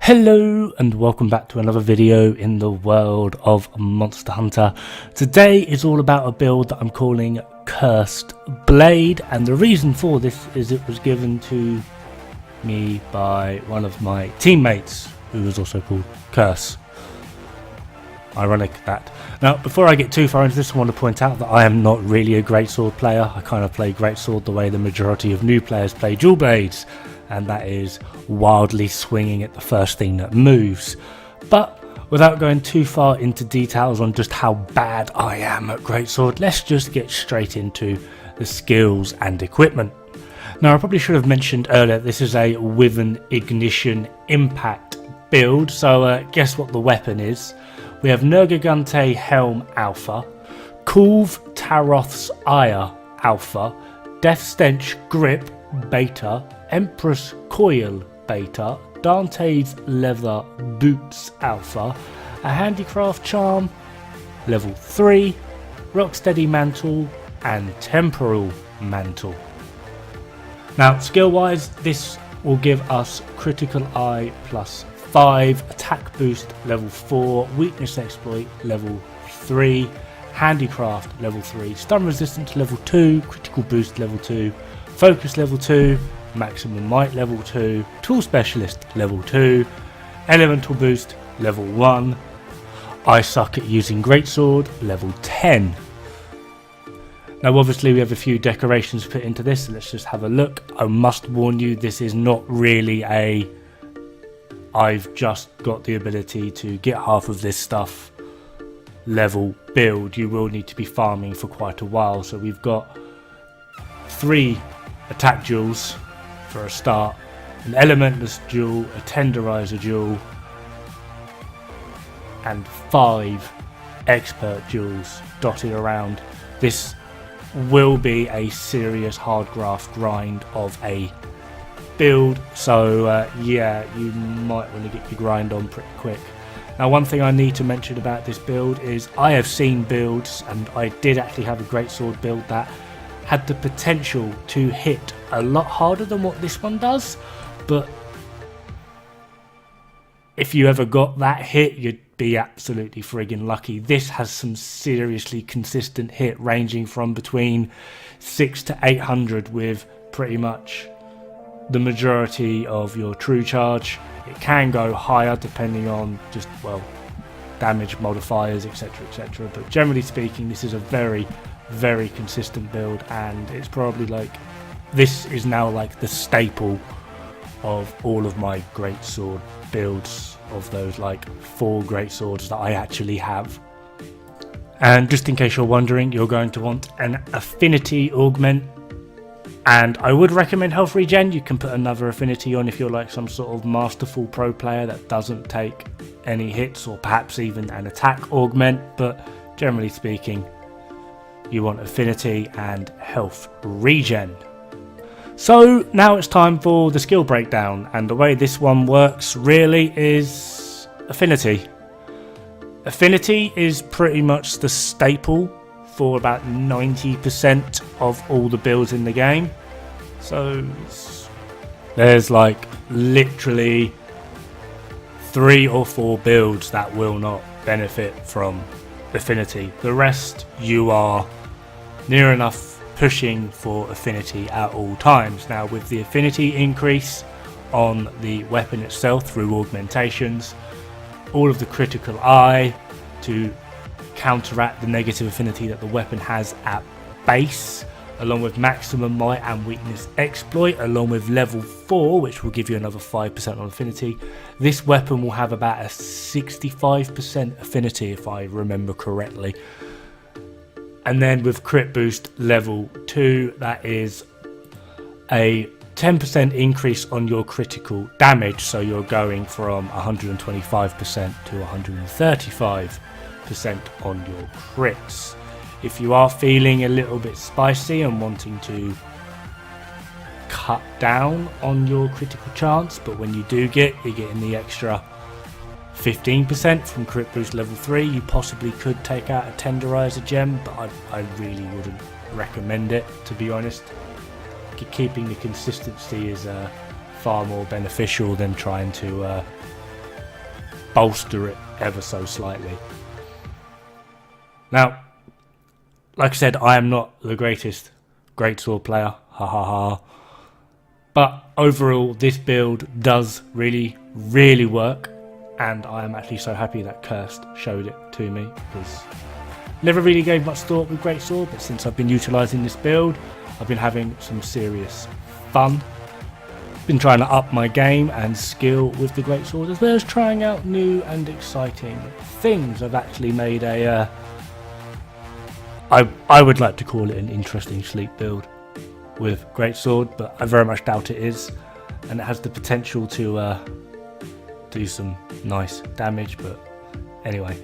Hello and welcome back to another video in the world of Monster Hunter. Today is all about a build that I'm calling Curzed Blade, and the reason for this is it was given to me by one of my teammates who was also called Curze. Ironic that. Now, before I get too far into this, I want to point out that I am not really a greatsword player. I kind of play greatsword the way the majority of new players play dual blades, and that is wildly swinging at the first thing that moves. But without going too far into details on just how bad I am at greatsword, let's just get straight into the skills and equipment. Now, I probably should have mentioned earlier, this is a Wyvern Ignition Impact build, so guess what the weapon is? We have Nergigante Helm Alpha, Kulve Taroth's Ire Alpha, Death Stench Grip Beta, Empress Coil Beta, Dante's Leather Boots Alpha, a Handicraft Charm Level 3, Rocksteady Mantle and Temporal Mantle. Now, skill wise, this will give us Critical Eye plus 5, Attack Boost level 4, Weakness Exploit level 3, Handicraft level 3, Stun Resistance level 2, Critical Boost level 2, Focus level 2, Maximum Might level 2, Tool Specialist level 2, Elemental Boost level 1, I suck at using Greatsword level 10. Now obviously we have a few decorations put into this, so let's just have a look. I must warn you, this is not really a I've just got the ability to get half of this stuff level build. You will need to be farming for quite a while. So we've got 3 attack jewels for a start, an elementless jewel, a tenderizer jewel, and 5 expert jewels dotted around. This will be a serious hard graft grind of a build, so yeah, you might want to get your grind on pretty quick. Now, one thing I need to mention about this build is I have seen builds, and I did actually have a greatsword build that had the potential to hit a lot harder than what this one does, but if you ever got that hit, you'd be absolutely friggin' lucky. This has some seriously consistent hit ranging from between 600 to 800 with pretty much the majority of your true charge. It can go higher depending on just, well, damage modifiers, etc, etc, but generally speaking, this is a very consistent build, and it's probably like, this is now like the staple of all of my greatsword builds, of those like 4 greatswords that I actually have. And just in case you're wondering, you're going to want an affinity augment, and I would recommend health regen. You can put another affinity on if you're like some sort of masterful pro player that doesn't take any hits, or perhaps even an attack augment, but generally speaking, you want affinity and health regen. So now it's time for the skill breakdown, and the way this one works really is affinity. Affinity is pretty much the staple for about 90% of all the builds in the game. So there's like literally 3 or 4 builds that will not benefit from affinity. The rest, you are near enough pushing for affinity at all times. Now, with the affinity increase on the weapon itself through augmentations, all of the critical eye to counteract the negative affinity that the weapon has at base, along with maximum might and weakness exploit, along with level 4, which will give you another 5% on affinity. This weapon will have about a 65% affinity, if I remember correctly. And then with crit boost level 2, that is a 10% increase on your critical damage, so you're going from 125% to 135% on your crits. If you are feeling a little bit spicy and wanting to cut down on your critical chance, but when you do you're getting the extra 15% from crit boost level 3, you possibly could take out a tenderizer gem, but I really wouldn't recommend it, to be honest. Keeping the consistency is far more beneficial than trying to bolster it ever so slightly. Now, like I said, I am not the greatest greatsword player, ha ha ha. But overall, this build does really, really work, and I am actually so happy that Curzed showed it to me, because never really gave much thought with greatsword, but since I've been utilising this build, I've been having some serious fun. Been trying to up my game and skill with the greatsword, as well as trying out new and exciting things. I've actually made a I would like to call it an interesting sleep build with greatsword, but I very much doubt it is, and it has the potential to do some nice damage. But anyway,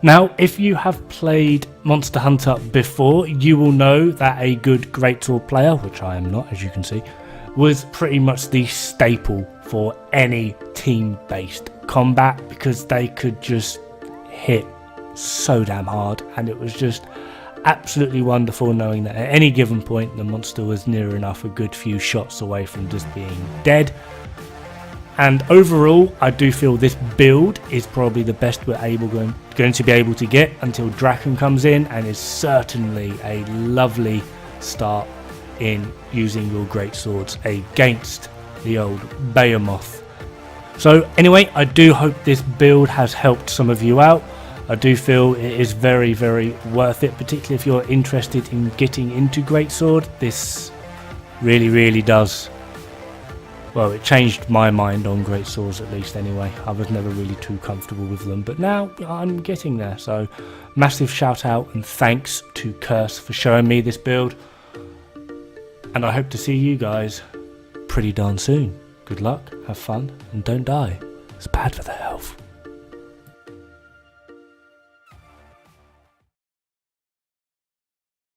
now if you have played Monster Hunter before, you will know that a good greatsword player, which I am not, as you can see, was pretty much the staple for any team-based combat, because they could just hit so damn hard, and it was just absolutely wonderful knowing that at any given point the monster was near enough a good few shots away from just being dead. And overall, I do feel this build is probably the best we're going to be able to get until Draken comes in, and is certainly a lovely start in using your greatswords against the old Behemoth. So anyway, I do hope this build has helped some of you out. I do feel it is very, very worth it, particularly if you're interested in getting into greatsword. This really, really does. Well, it changed my mind on greatswords, at least anyway. I was never really too comfortable with them, but now I'm getting there. So massive shout out and thanks to Curze for showing me this build. And I hope to see you guys pretty darn soon. Good luck, have fun, and don't die. It's bad for the health.